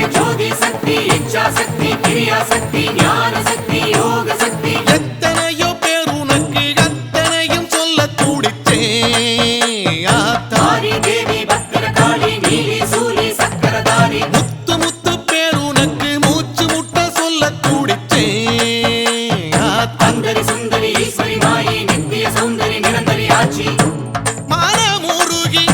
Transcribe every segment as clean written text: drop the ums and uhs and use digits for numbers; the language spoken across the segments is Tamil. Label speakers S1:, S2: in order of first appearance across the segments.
S1: பொருளே ஜோதி சக்தி இச்சா சக்தி கிரியா சக்தி ஞான சக்தி யோக சக்தி
S2: எத்தனையோ பேர் உனக்கு அத்தனையும் சொல்ல துடிச்சேன்
S1: ஆத்தாரி தேவி பத்திரகாளி நீலி சூலி சக்கரதாரி
S2: முத்து முத்து பேர் உனக்கு மூச்சு முட்ட சொல்ல துடிச்சேன்
S1: அந்தரி சுந்தரி ஈஸ்வரி மாயி நித்திய சௌந்தரி நிரந்தரி ஆட்சி
S2: மனமுருகி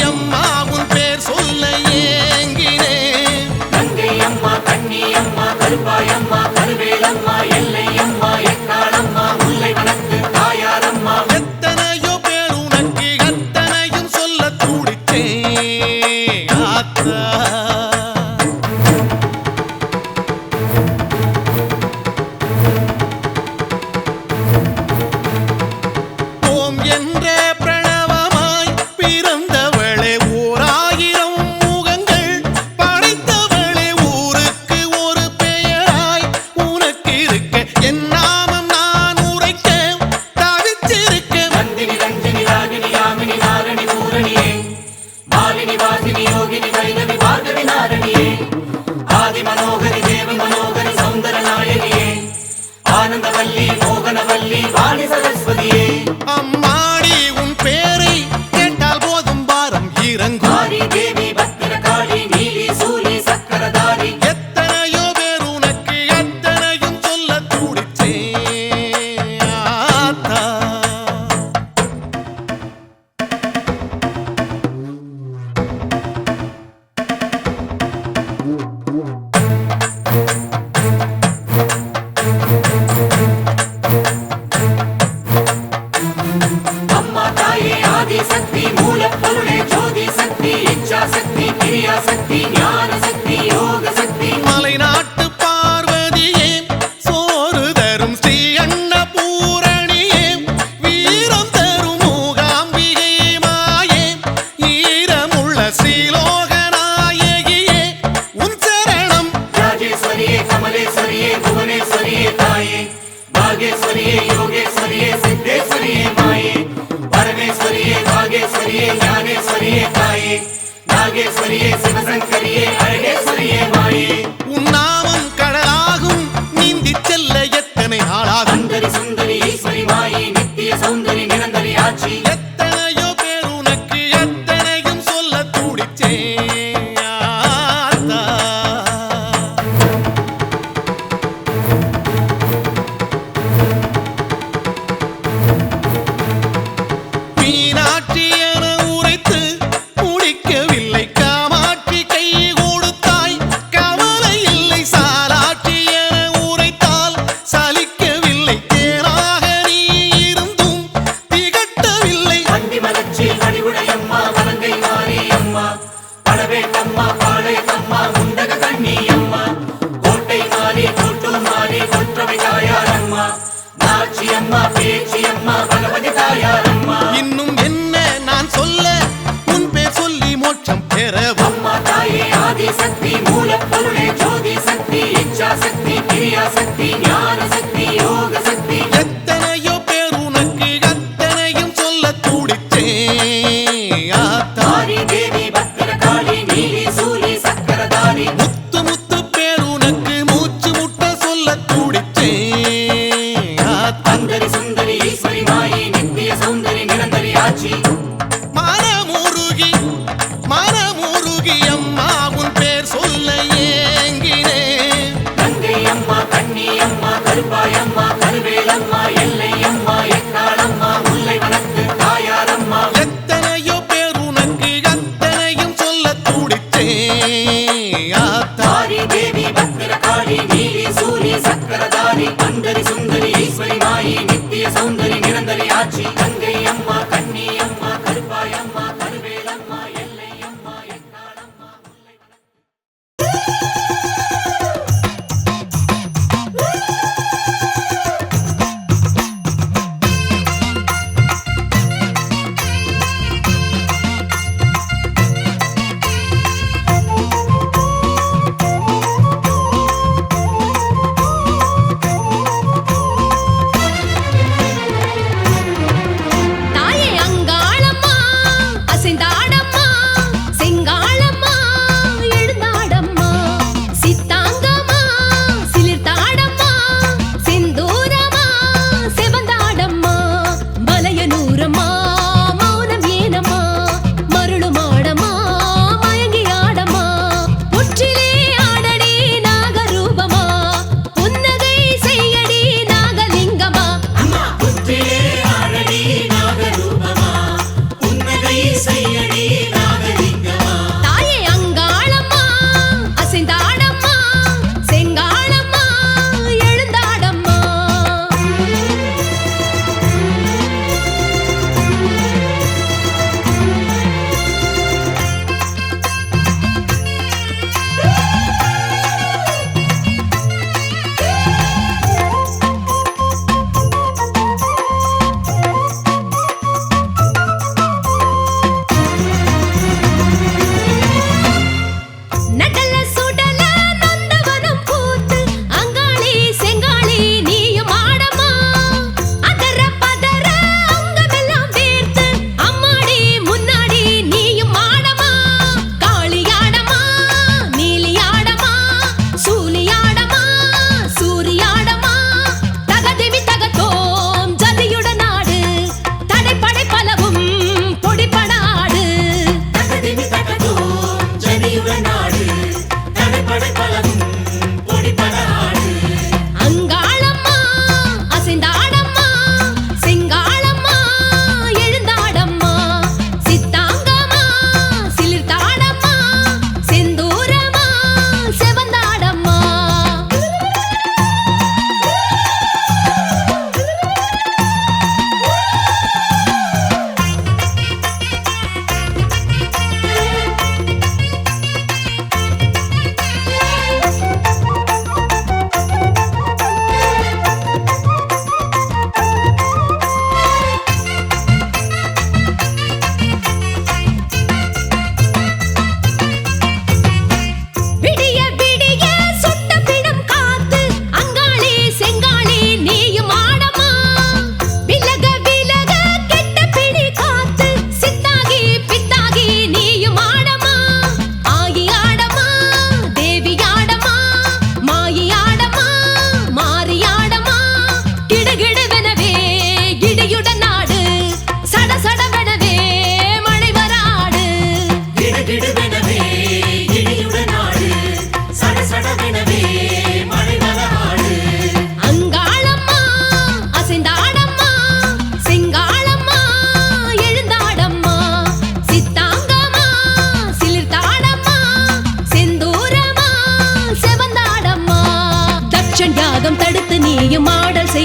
S2: அம்மா உன் பேர் சொல்ல ஏங்கினேன்
S1: கங்கை அம்மா கண்ணி அம்மா கருப்பாய் அம்மா கருவேலம்மா எல்லை அம்மா எக்காளம்மா முல்லை வனத்து தாயாரம்மா
S2: எத்தனையோ பேர் உனக்கு அத்தனையும் சொல்ல துடிச்சேன் ஆத்தா ஓம் என்ற பிரணவமாய் பிறந்தவளே ஓர் ஆயிரம் முகங்கள் படைத்தவளே ஊருக்கு ஒரு பெயராய் உனக்கு இருக்க என் நாமம் நான் உரைக்க தவிச்சிருக்க
S1: நந்தினி ரஞ்சினி ராகினி யாமினி நாரணி பூரணியே மாலினி வாசினி யோகினி வைணவி பார்கவி நாரணியே ஆதி மனோகரி தேவ மனோகரி சௌந்தர நாயகியே ஆனந்தவல்லி மோகனவல்லி வாணி சரஸ்வதியே
S2: அம்மாடி உன் பேரை கேட்டால் போதும் பாரம் இறங்கும்
S1: ஆரி தேவி பத்திரகாளி நீலி சூலி சக்கரதாரி
S2: எத்தனையோ பேர் உனக்கு அத்தனையும் சொல்ல துடிச்சேன் ஆத்தா
S1: அம்மா தாயே ஆதி சக்தி மூல பொருளே ஜோதி சக்தி இச்சா சக்தி கிரியா சக்தி ஞான சக்தி யோக சக்தி
S2: மலைநாட்டு பார்வதியே சோறு தரும் ஸ்ரீ அன்னபூரணியே வீரம் தரும் மூகாம்பிகை மாயே ஈரமுள்ள ஸ்ரீலோகநாயகியே உன் சரணம்
S1: ராஜேஸ்வரியே கமலேஸ்வரியே புவனேஸ்வரியே தாயே பாகேஸ்வரியே யோகேஸ்வரியே சித்தேஸ்வரியே மாயே பரமேஸ்வரியே பாகேஸ்வரியே ஞானேஸ்வரியே தாயே நாகேஸ்வரியே சிவசங்கரியே அழகேஸ்வரியே மாயே
S2: உன் நாமம் கடலாகும் நீந்தி செல்ல எத்தனை நாளாகும்
S1: அந்தரி சுந்தரி ஈஸ்வரி மாயே நித்திய சௌந்தரி நிரந்தரி ஆட்சி
S2: எத்தனையோ பேர் உனக்கு எத்தனையும் சொல்ல துடிச்சேன் ஆத்தா மீனாட்சி என உரைத்து முடிக்கவில்லை காமாட்சி கை கொடுத்தாய் கவலை இல்லை சாலாட்சி என உரைத்தால் சலிக்கவில்லை தேனாக நீ இருந்தும் திகட்டவில்லை
S1: வண்டி மலர்ச்சி வடிவுடையம்மா வலங்கை மாறி அம்மா பழவேட்டம்மா பாளையத்தம்மா முண்டக கண்ணி அம்மா கோட்டை மாறி கூட்டு மாறி கொற்றவை தாயாரம்மா நாச்சி அம்மா பேச்சி அம்மா பகவதி தாயாரம்மா
S2: இன்னும் என்ன நான் சொல்ல உன் பேர் சொல்லி மோட்சம் பெறவும்
S1: அம்மா தாயே ஆதி சக்தி மூல பொருளே ஜோதி சக்தி இச்சா சக்தி கிரியா சக்தி ஞான சக்தி யோக சக்தி
S2: எத்தனையோ பேர் உனக்கு அத்தனையும் சொல்ல துடிச்சேன் ஆத்தா
S1: ஆரி தேவி பத்திரகாளி நீலி சூலி சக்கரதாரி
S2: முத்து முத்து பேர் உனக்கு மூச்சு முட்ட சொல்ல துடிச்சேன் ஆத்தா
S1: அந்தரி சுந்தரி ஈஸ்வரி மாயி நித்திய சௌந்தரி நிரந்தரி ஆட்சி
S2: மனமுருகி அம்மா உன் பேர் சொல்ல ஏங்கினேன்
S1: கங்கை அம்மா கண்ணி அம்மா கருப்பாய் அம்மா கருவேலம்மா எல்லை அம்மா எக்காளம்மா முல்லை வனத்து தாயாரம்மா
S2: எத்தனையோ பேர் உனக்கு அத்தனையும் சொல்ல துடிச்சேன் ஆத்தா
S1: ஆரி தேவி பத்திரகாளி நீலி சூலி சக்கரதாரி அந்தரி சுந்தரி ஈஸ்வரி மாயி நித்திய சௌந்தரி நிரந்தரி ஆட்சி கங்கை அம்மா கண்ணி அம்மா கருப்பாய் அம்மா கருவேலம்மா எல்லை அம்மா எக்காளம்மா முல்லை
S3: தாயே அங்காளம்மா அசைந்தாடம்மா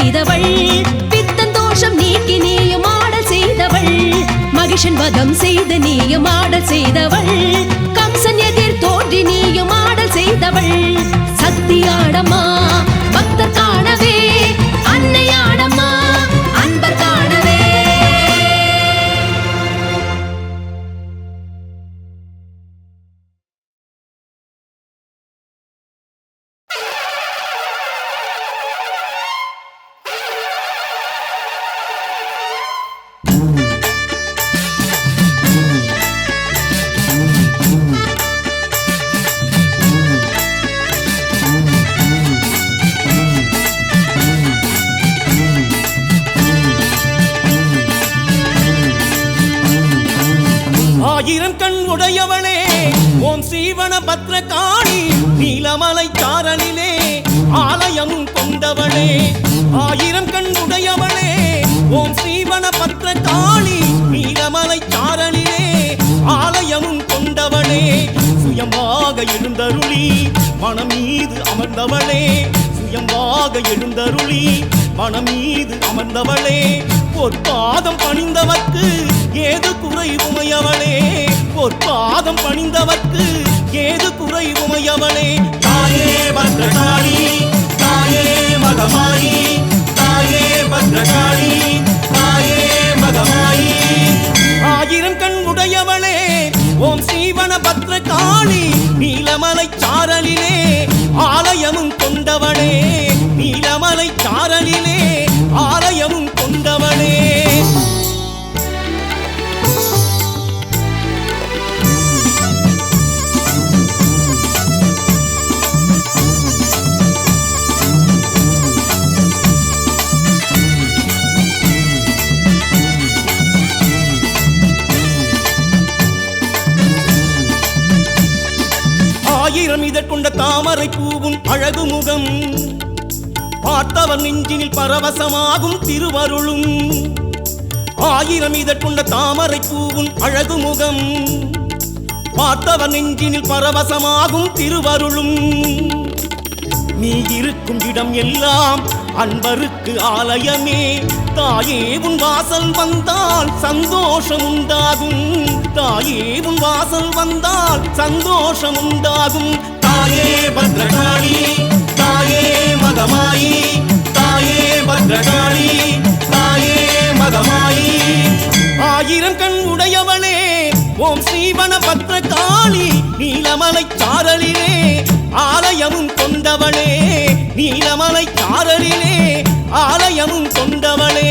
S3: செய்தவள் பித்தந்தோஷம் நீக்கி நீயும் ஆடல் செய்தவள் மகிஷன் வதம் செய்து நீயும் ஆடல் செய்தவள் கம்சன் எதிர் தோன்றி நீயும் ஆடல் செய்தவள் சக்தியாடம்மா பக்தர் காணவே அன்னையாடம்மா அன்பர் காணவே.
S2: ஆயிரம் கண் உடையவளே ஓம் சீவன பத்ரகாளி நீலமலை சாரலிலே ஆலயமும் கொண்டவளே. ஆயிரம் கண் உடையவளே ஓம் சீவன பத்ரகாளி நீலமலை சாரலிலே ஆலயமும் கொண்டவளே. சுயமாக எழுந்தருளி மனம் மீது அமர்ந்தவளே சுயமாக எழுந்தருளி மனம் மீது அமர்ந்தவளே. பொற்பாதம் பணிந்தவர்க்கு ஏது குறை உமையவளே பொற்பாதம் பணிந்தவர்க்கு ஏது குறை உமையவளே.
S1: தாயே பத்ரகாளி தாயே மகமாயி தாயே பத்ரகாளி தாயே மகமாயி.
S2: ஆயிரம் கண் உடையவளே ஓம் சீவன பத்ரகாளி நீலமலை சாரலிலே ஆலயமும் கொண்டவளே நீலமலை சாரலிலே ஆலயமும் கொண்டவளே. ஆயிரம் இதழ் கொண்ட தாமரை பூவும் அழகு முகம் பார்த்தவர் நெஞ்சினில் பரவசமாகும் திருவருளும். ஆயிரம் இதழ் கொண்ட தாமரை பூவும் அழகு முகம் பார்த்தவர் நெஞ்சினில் பரவசமாகும் திருவருளும். நீ இருக்கும் இடம் எல்லாம் அன்பருக்கு ஆலயமே தாயே உன் வாசல் வந்தால் சந்தோஷம் உண்டாகும் தாயே உன் வாசல் வந்தால் சந்தோஷம் உண்டாகும்.
S1: தாயே பத்ரகாளி தாயே மகமாயி தாயே பத்ரகாளி தாயே மகமாயி.
S2: ஆயிரம் கண் உடையவளே ஓம் சீவன பத்ரகாளி நீலமலை சாரலிலே ஆலயமும் கொண்டவளே நீலமலை சாரலிலே ஆலயமும் கொண்டவளே.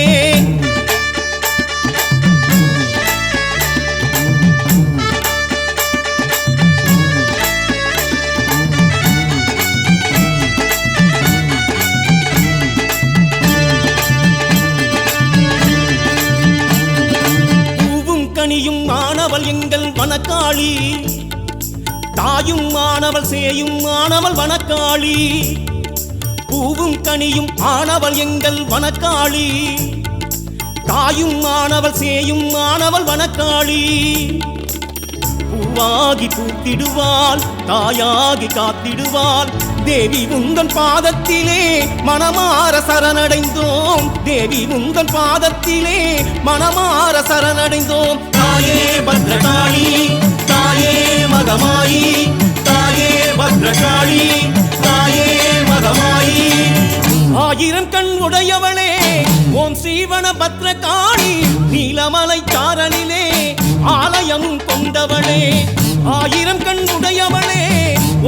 S2: பூவும் கனியும் ஆனவள் எங்கள் வனக்காளி தாயும் ஆனவள் சேயும் ஆனவள் வனக்காளி. பூவும் கனியும் ஆனவள் எங்கள் வனக்காளி தாயும் ஆனவள் சேயும் ஆனவள் வனக்காளி. பூவாகி பூத்திடுவாள் தாயாகி காத்திடுவாள் தேவி உந்தன் பாதத்திலே மனமார சரணடைந்தோம் தேவி உந்தன் பாதத்திலே மனமார சரணடைந்தோம்.
S1: தாயே பத்ரகாளி தாயே மகமாயி தாயே பத்ரகாளி தாயே மகமாயி.
S2: ஆயிரம் கண் உடையவளே ஓம் சீவன பத்ரகாளி நீலமலை சாரலிலே ஆலயமும் கொண்டவளே. ஆயிரம் கண் உடையவளே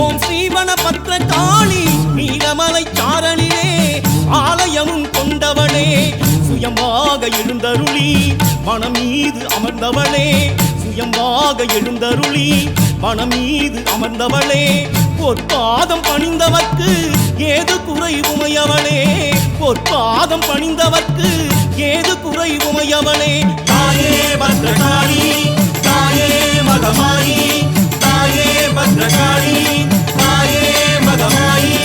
S2: ஓம் சீவன பத்ரகாளி நீலமலை சாரலிலே ஆலயமும் கொண்டவளே. சுயமாக எழுந்தருளி மனம் மீது அமர்ந்தவளே சுயமாக எழுந்தருளி மனம் மீது அமர்ந்தவளே. பொற்பாதம் பணிந்தவர்க்கு ஏது குறை உமையவளே பொற்பாதம் பணிந்தவர்க்கு ஏது குறை உமையவளே.
S1: தாயே பத்ரகாளி தாயே மகமாயி தாயே பத்ரகாளி தாயே மகமாயி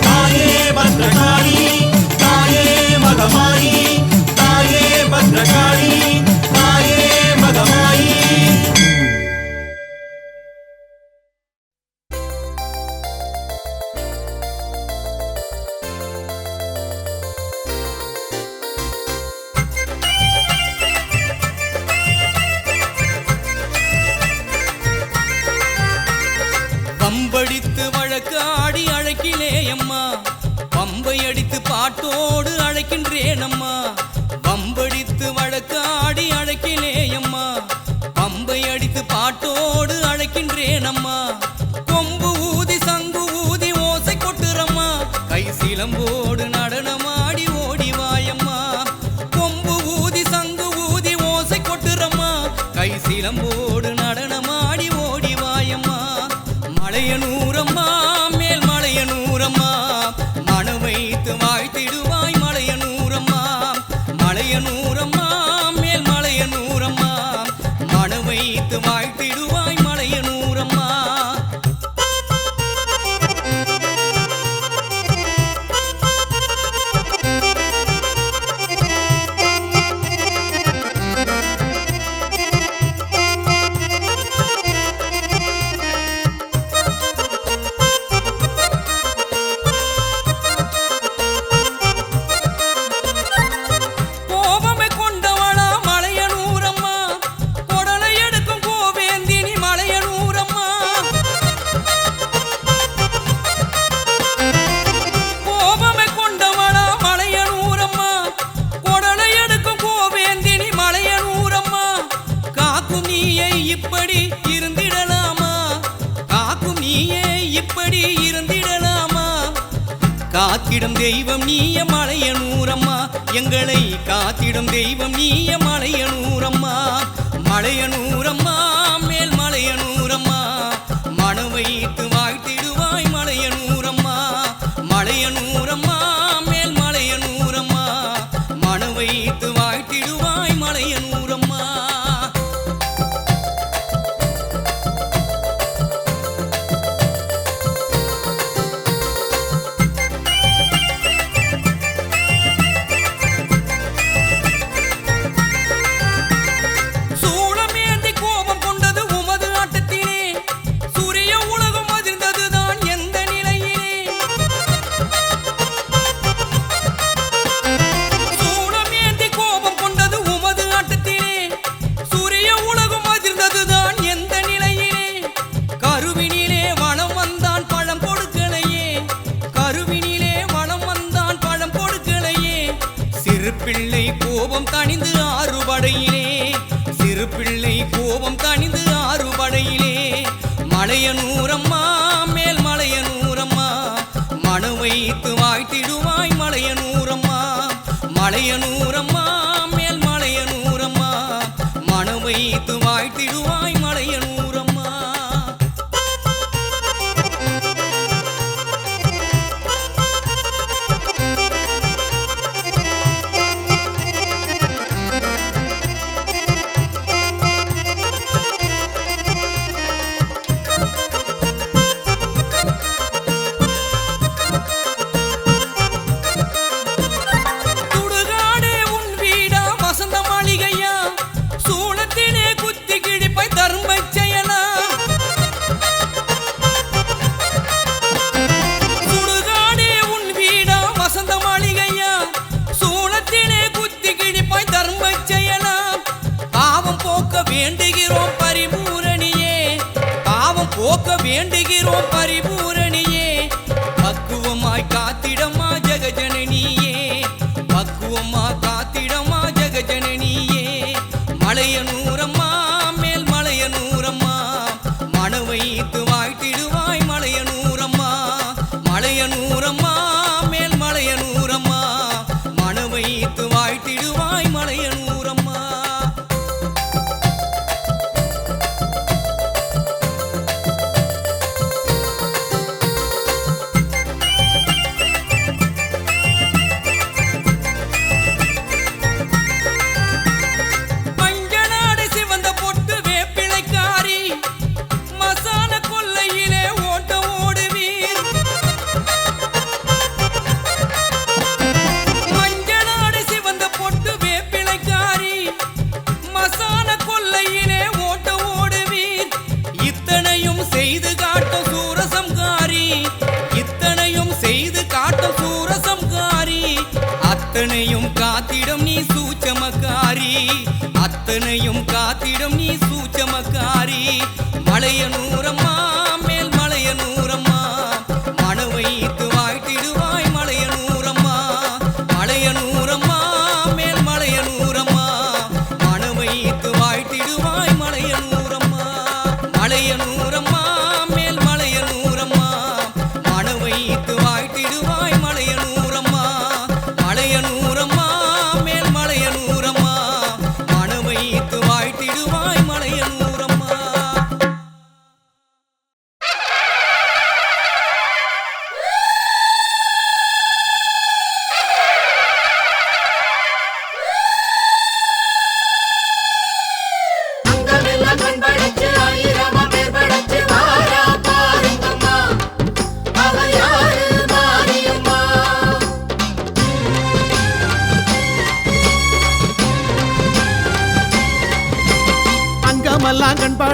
S1: தாயே பத்ரகாளி தாயே மகமாயி தாயே பத்ரகாளி தாயே மகமாயி.
S4: பாட்டோடு அழைக்கின்றேன் அம்மா வம்படித்து வழக்காடி அழைக்கிலேயம்மா பம்பை அடித்து பாட்டோடு அழைக்கின்றேன் அம்மா கொம்பு ஊதி சங்கு ஊதி ஓசை கொட்டுறம்மா கை சிலம்போடு நடனமாடி ஓடிவாயம்மா கொம்பு ஊதி சங்கு ஊதி ஓசை கொட்டுறம்மா கை சிலம்போடு நடனமாடி ஓடிவாயம்மா மலையனூரம்மா மேல் மலையனூரம்மா மன வைத்து வாழ்த்திடுவாய் மலையனூரம்மா மலையனூரம்மா மேல் மலையனூரம்மா மன வைத்து வாழ்த்திடுவாய் மலையனூரம்மா கோபமே கொண்டவளா மலையனூரம்மா கொடலை எடுக்கும் கோவேந்தினி மலையனூரம்மா கோபமே கொண்டவளா மலையனூரம்மா கொடலை எடுக்கும் கோவேந்தினி மலையனூரம்மா காக்கும் நீயே இப்படி இருந்திடலாமா காக்கும் நீயே இப்படி இருந்திடலாமா காத்திடும் தெய்வம் நீய மலையனூரம்மா எங்களை காத்திடும் தெய்வம் நீய மலையனூரம்மா மலையனூரம்மா மேல் மலையனூரம்மா மன வைத்து வாழ்த்திடுவாய் மலையனூரம்மா மலையனூரம்மா மேல் மலையனூரம்மா மன வைத்து வாழ்த்திடுவாய் மலையனூரம்மா சூளமேந்தி கோபம் கொண்டது உமது ஆட்டத்திலே சூரிய உலகம் அதிர்ந்ததுதான் எந்த நிலையிலே சூளமேந்தி கோபம் கொண்டது உமது ஆட்டத்திலே சூரிய உலகம் அதிர்ந்ததுதான் எந்த நிலையிலே கருவினிலே வளம் வந்தான் பழம் கொடுக்கலையே கருவினிலே வளம் வந்தான் பழம் கொடுக்கலையே சிறு பிள்ளை கோபம் தணிந்து ஆறுபடையிலே சிறு பிள்ளை கோபம் தணிந்து ஆறுபடையிலே மலையனூரம்மா மேல் மலையனூரம்மா மன வைத்து வாழ்த்திடுவாய் மலையனூரம்மா மலையனூரம்மா மேல் மலையனூரம்மா மன வைத்து வாழ்த்திடுவாய் மலையனூரம்மா சுடுகாடே உன் வீடா வசந்த மாளிகையா சூளத்திலே குத்தி கிழிப்பாய் தர்மச் செயலா சுடுகாடே உன் வீடா வசந்த மாளிகையா சூளத்திலே குத்தி கிழிப்பாய் தர்மச் செயலா பாவம் போக்க வேண்டுகிறோம் பரிபூரணியே பாவம் போக்க வேண்டுகிறோம் பரிபூரணியே பக்குவமாய் காத்திடமா ஜெகஜனனியே பக்குவமா காத்திடமா ஜெகஜனனியே மலையனூரம்மா மேல் மலையனூரம்மா மன வைத்து வாழ்த்திடுவாய் மலையனூரம்மா மலையனூரம்மா மேல் மலையனூரம்மா மன வைத்து வாழ்த்திடுவாய் மலையனூரம்மா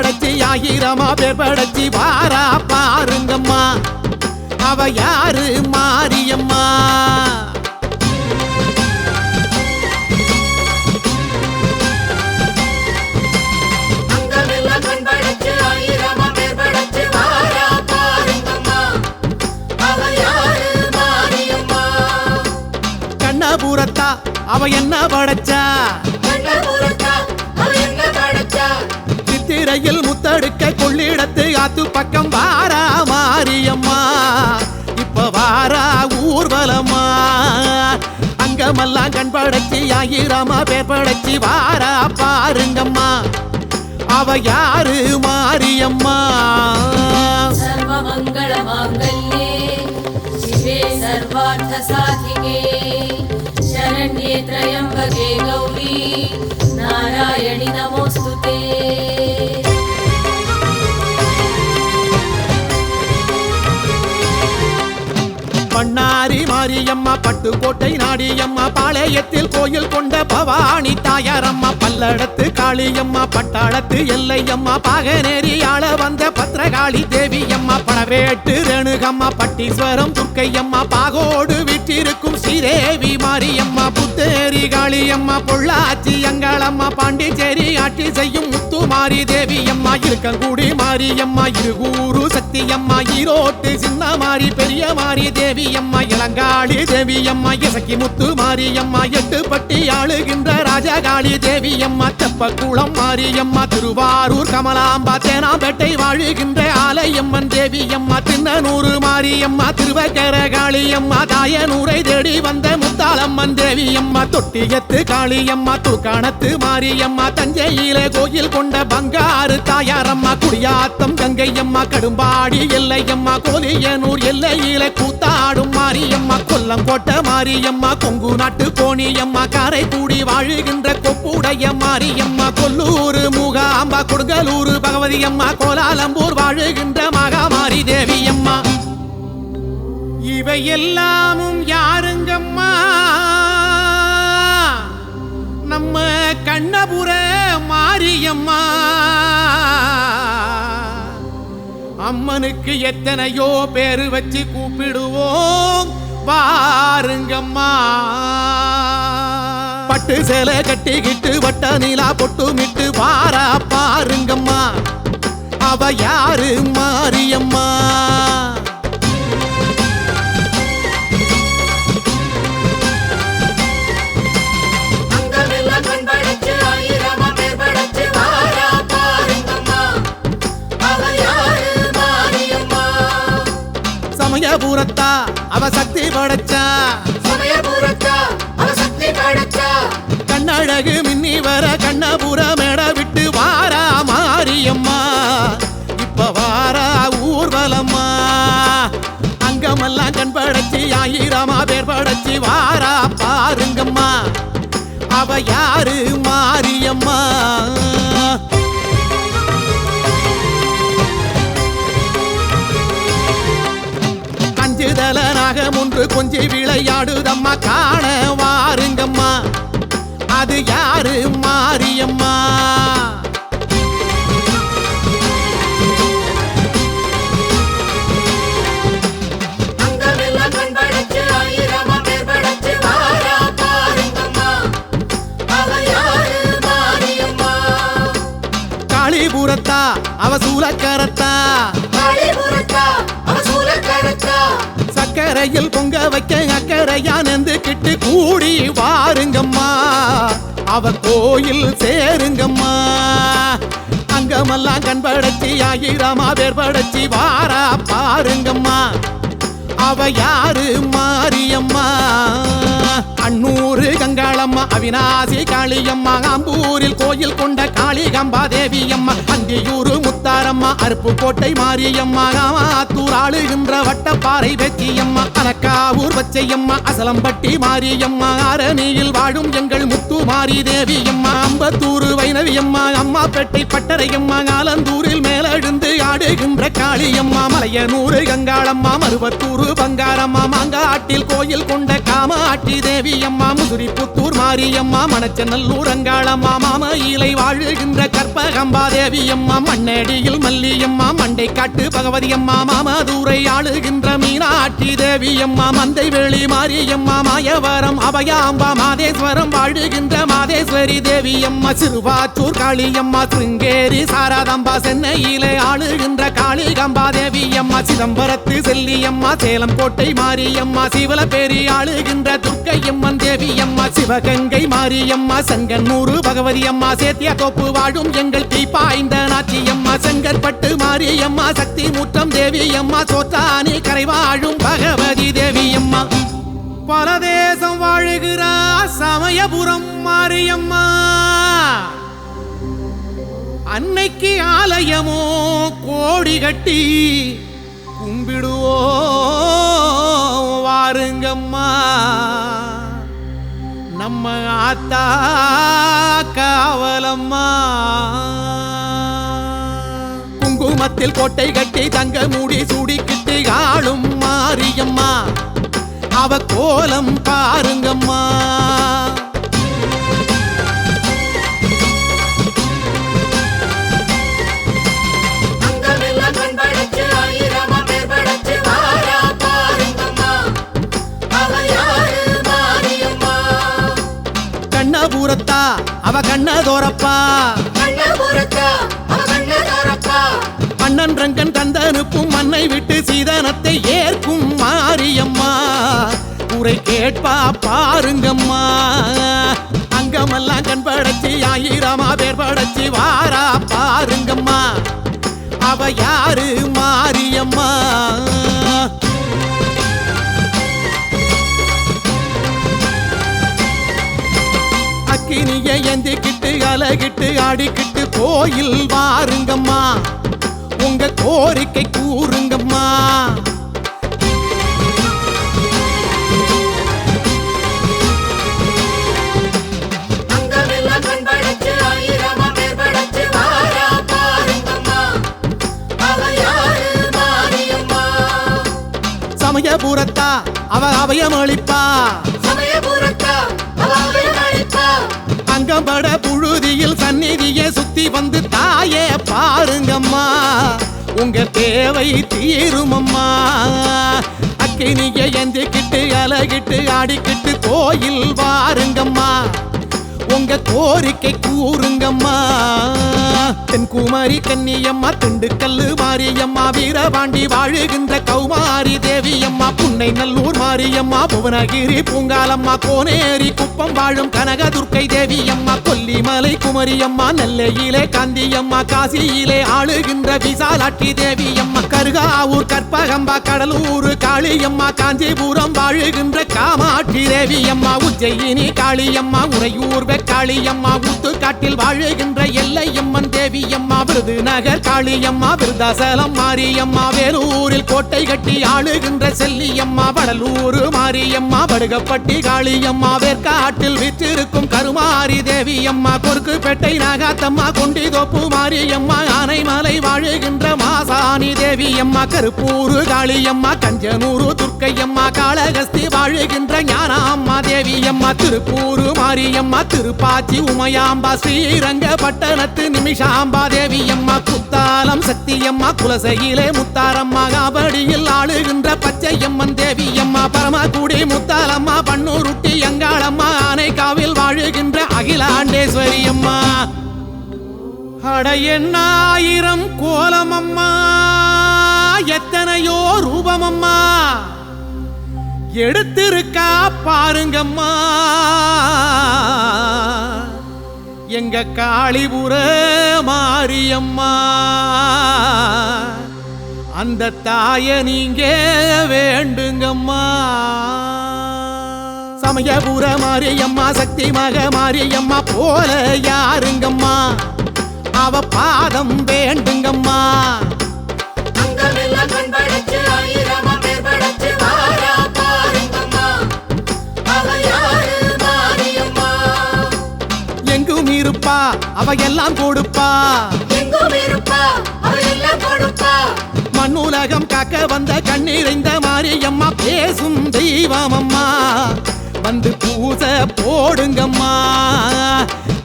S2: படைச்சி ஆயிரமா பேர் படைச்சி வாரா பாருங்கம்மா அவ யாரு மாரியம்மா கண்ணபுரத்தா அவ என்ன படைச்சா சித்திரையில் முத்தடுக்க கொள்ளிடத்து ஆத்து பக்கம் வாரா மாரியம்மா இப்ப வாரா ஊர்வலமா அங்கமெல்லாம் கண் படைச்சி ஆயிரமா பேர் படைச்சி வாரா பாருங்கம்மா அவ யாரு மாரியம்மா
S5: सर्वमंगल मांगल्ये शिवे सर्वार्थ साधिके शरण्ये त्र्यंबके गौरी नारायणि नमोस्तुते
S2: பண்ணாரி மாரியம்மா பட்டுக்கோட்டை நாடியம்மா பாளையத்தில் கோயில் கொண்ட பவானி தாயாரம்மா பல்லடத்து காளியம்மா பட்டாளத்து எல்லையம்மா பாகனேரி ஆள வந்த பத்ரகாளி தேவியம்மா பணவேட்டு ரேணுகம்மா பட்டீஸ்வரம் துர்க்கையம்மா பாகோடு வீற்றிருக்கும் ஸ்ரீதேவி மாரியம்மா புத்தேரி காளியம்மா பொள்ளாச்சி அங்காளம்மா பாண்டிச்சேரி ஆட்சி செய்யும் முத்துமாரி தேவியம்மா இருக்கங்குடி மாரியம்மா இருகூரு சக்தியம்மா ஈரோட்டு சின்ன மாரி பெரிய மாரி தேவி அம்மா இளங்காளி தேவி அம்மா இசக்கி முத்து மாரியம்மா எட்டுப்பட்டி ஆளுகின்ற ராஜகாளி தேவி அம்மா தெப்பக்குளம் மாரியம்மா திருவாரூர் கமலாம்பா தேனாம்பேட்டை வாழுகின்ற ஆலயம்மன் தேவி அம்மா தின்னனூர் மாரியம்மா திருவக்கர காளியம்மா தாயனூரை தேடி வந்த முத்தாளம்மன் தேவி அம்மா தொட்டியத்து காளியம்மா தூக்காணத்து மாரியம்மா தஞ்சையில கோயில் கொண்ட பங்காரு தாயாரம்மா குடியாத்தம் கங்கையம்மா கடும்பாடி எல்லையம்மா கோலியனூர் எல்லையில கூத்தாடும் மாரியம்மா கொல்லங்கோட்டை மாரியம்மா கொங்கு நாட்டு கோணியம்மா காரைக்குடி வாழுகின்ற கொப்புடைய மாரியம்மா கொல்லூர் மூகாம்பா கொடுங்கலூர் பகவதி அம்மா கோலாலம்பூர் வாழுகின்ற மகாமாரி தேவியம்மா இவை எல்லாமும் யாருங்கம்மா நம்ம கண்ணபுர மாரியம்மா அம்மனுக்கு எத்தனையோ பேரு வச்சு கூப்பிடுவோம் வாருங்கம்மா பட்டு சேலை கட்டிக்கிட்டு வட்ட நீலா பொட்டுமிட்டு வாரா பாருங்கம்மா அவ யாரு மாரியம்மா சமயபுரத்தா அவ சக்தி படைச்சா கண்ணழகு மின்னி வர கண்ணபுர மேட விட்டு வாரா மாரியம்மா இப்ப வாரா ஊர்வலம்மா அங்கமெல்லாம் கண் படைச்சி ஆயிரமா பேர் படைச்சி வாரா பாருங்கம்மா அவ யாரு மாரியம்மா நாகம் ஒன்று கொஞ்சி விளையாடுதம்மா காண வாருங்கம்மா அது யாரு மாரியம்மா காளிபுரத்தா அவ சூலக்கரத்தா சக்கரையில் பொங்க வைக்க அக்கறையா நெந்துக்கிட்டு கூடி வாருங்கம்மா அவ கோயில் சேருங்கம்மா அங்கமெல்லாம் கண் படைச்சி ஆயிரமா பேர் படைச்சி வாரா பாருங்கம்மா அவ யாரு மாரியம்மா அன்னூரு கங்காளம்மா அவினாசி காளியம்மா ஆம்பூரில் கோயில் கொண்ட காளிகம்பா தேவியம்மா அந்தியூரு முத்தாரம்மா அருப்புக்கோட்டை மாரியம்மா ஆத்தூர் ஆளுகின்ற வட்டப்பாறை வெச்சியம்மா அனக்காவூர் வச்சையம்மா அசலம்பட்டி மாரியம்மா ஆரணியில் வாழும் எங்கள் முத்து மாரி தேவியம்மா அம்பத்தூர் வைணவியம்மா அம்மாப்பேட்டை பட்டரையம்மா ஆலந்தூரில் மேலெழுந்து ஆடு வாழுகின்ற காளியம்மா மலையனூறு கங்காளம்மா மருவத்தூரு பங்காரம்மா மாங்காட்டில் கோயில் கொண்ட காமாட்சி தேவியம்மா முதுரி புத்தூர் மாரியம்மா மணச்சநல்லூர் அங்காளம்மா மாமயிலை வாழுகின்ற கற்பகம்பா தேவியம்மா மண்ணடியில் மல்லியம்மா மண்டை காட்டு பகவதியம்மா மாமதுரை ஆளுகின்ற மீனாட்சி தேவியம்மா மந்தை வேளி மாரியம்மா மாயவரம் அபயாம்பா மாதேஸ்வரம் வாழுகின்ற மாதேஸ்வரி தேவியம்மா சிறுவாச்சூர் காளியம்மா சிருங்கேரி சாரதாம்பா சென்னையிலே ஆளுகின்ற காளிகம்பா தேவியம்மா சிதம்பரத்து செல்லியம்மா சேலம் கோட்டை மாரியம்மா சிவலப்பேரி ஆளுகின்ற துர்க்கையம்மன் தேவியம்மா சிவகங்கை மாரியம்மா சங்கன்னூறு பகவதியம்மா சேத்தியத்தோப்பு வாழும் எங்கள் தீப்பாய்ந்த நாச்சியம்மா செங்கற்பட்டு மாரியம்மா சக்தி முற்றம் தேவியம்மா சோத்தானி கரை வாழும் பகவதி தேவியம்மா பரதேசம் வாழுகிறா சமயபுரம் மாரியம்மா அன்னைக்கு ஆலயமோ கோடி கட்டி கும்பிடுவோ வாருங்கம்மா நம்ம ஆத்தா காவலம்மா குங்குமத்தில் கோட்டை கட்டி தங்க மூடி சூடிக்கிட்டு ஆளும் மாரியம்மா அவ கோலம் பாருங்கம்மா கண்ணபுரத்தா அவ கண்ணதோரப்பா மன்னன் ரங்கன் தந்தனுப்பும் மண்ணை விட்டு சீதனத்தை ஏற்கும் மாரியம்மா உரை கேட்பா பாருங்கம்மா அங்கமெல்லாம் கண் படைச்சி ஆயிரமா பேர் படைச்சி வாரா பாருங்கம்மா அவ யாரு மாரியம்மா அக்கினியை எந்திக்கிட்டு அலகிட்டு ஆடிக்கிட்டு கோயில் வாருங்கம்மா உங்க கோரிக்கை கூறுங்கம்மா சமயபுரத்தா அவ அபயமளிப்பா அங்கம்பட புழுதியில் சந்நிதியை சுத்தி வந்து தாயே பாருங்கம்மா உங்க தேவை தீருமம்மா அக்கினியை எந்திக்கிட்டு அலகிட்டு ஆடிக்கிட்டு கோயில் வாருங்கம்மா உங்க கோரிக்கை கூறுங்கம்மா தென்குமாரி கன்னியம்மா திண்டுக்கல்லு மாரியம்மா வீரபாண்டி வாழுகின்ற கௌமாரி தேவியம்மா புன்னை நல்லூர் மாரியம்மா புவனகிரி பூங்காலம்மா கோனேரி குப்பம் வாழும் கனகதுர்க்கை தேவியம்மா கொல்லிமலை குமரியம்மா நெல்லையிலே காந்தியம்மா காசியிலே ஆளுகின்ற விசாலாட்சி தேவியம்மா கருகாவூர் கற்பகம்பா கடலூர் காளியம்மா காஞ்சிபுரம் வாழுகின்ற காமாட்சி தேவியம்மா உஜ்ஜயினி காளியம்மா உறையூர் காளியம்மா ஊத்துக்காட்டில் வாழுகின்ற எல்லையம்மன் தேவியம்மா விருதுநகர் காளியம்மா விருதாசலம் மாரியம்மா வேலூரில் கோட்டை கட்டி ஆளுகின்ற செல்லியம்மா வடலூர் மாரியம்மா படுகப்பட்டி காளியம்மா வேற்காட்டில் விற்றிருக்கும் கருமாரி தேவியம்மா கொருக்குப்பேட்டை நாகாத்தம்மா கொண்டிதோப்பு மாரியம்மா ஆனைமலை வாழுகின்ற மாசாணி தேவியம்மா கருப்பூர் காளியம்மா கஞ்சனூர் துர்க்கையம்மா காளகஸ்தி வாழுகின்ற ஞானாம்மா தேவியம்மா திருப்பூர் மாரியம்மா திருப்பாச்சி உமையாம்பா ஸ்ரீரங்கப்பட்டணத்து நிமிஷாம்பா தேவியம்மா குத்தாலம் சத்தியம்மா குலசையிலே முத்தாரம்மா காபடியில் ஆளுகின்ற பச்சையம்மன் தேவியம்மா பரமக்குடி முத்தாலம்மா பன்னூருட்டி அங்காளம்மா ஆனைக்காவில் வாழுகின்ற அகிலாண்டேஸ்வரி அம்மா அட எண்ணாயிரம் கோலமம்மா எத்தனையோ ரூபமம்மா எடுத்திருக்கா பாருங்கம்மா எங்க காளிபுர மாரியம்மா அந்த தாய நீங்க வேண்டுங்கம்மா சமயபுர மாரியம்மா சக்தி மக மாரியம்மா போல யாருங்கம்மா அவ பாதம் வேண்டுங்கம்மா எங்கும் இருப்பா அவ எல்லாம் கொடுப்பா
S5: எங்கும் இருப்பா அவ எல்லாம் கொடுப்பா
S2: காக்க வந்த கண்ணீரைந்த மாரியம்மா பேசும் தெய்வமம்மா வந்து பூசை போடுங்கம்மா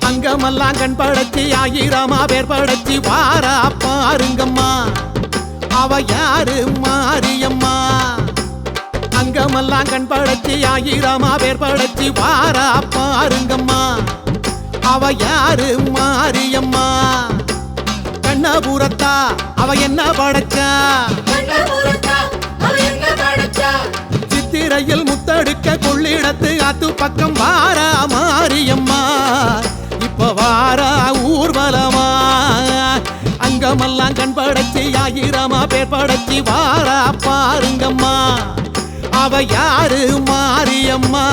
S2: அங்கமெல்லாம் கண் படைச்சி ஆயிரமா பேர் படைச்சி வாரா பாருங்கம்மா அவ யாரு மாரியம்மா அங்கமெல்லாம் கண் படைச்சி ஆயிரமா பேர் படைச்சி வாரா பாருங்கம்மா அவ யாரு மாரியம்மா கண்ணபுரத்தா அவ என்ன படைச்சா சித்திரையில் முத்தடுக்க கொள்ளிடத்து ஆத்து பக்கம் வாரா மாரியம்மா இப்ப வாரா ஊர்வலமா அங்கமெல்லாம் கண் படைச்சி ஆயிரமா பேர் படைச்சி வாரா பாருங்கம்மா அவ யாரு மாரியம்மா